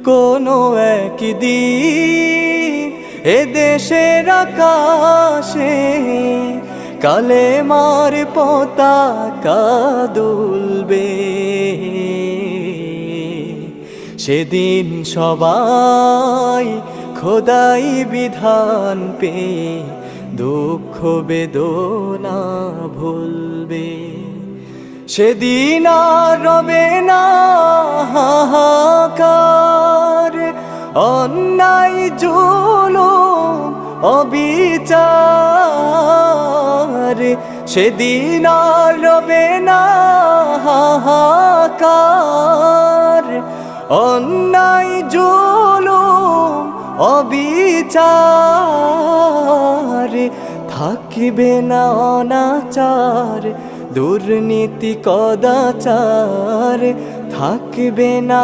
কোনো একদিন এ দেশের আকাশে কালেমার পতাকা দুলবে। সেদিন সবাই খোদাই বিধান পেয়ে দুঃখ বেদনা ভুলবে। সেদিন আর রবে না হাহাকার, অন্যায় জুলুম অবিচার। সেদিন আর রবে না হাহাকার, অন্যায় জুলুম অবিচার। থাকবে না অনাচার, দুর্নীতি কদাচার, থাকবে না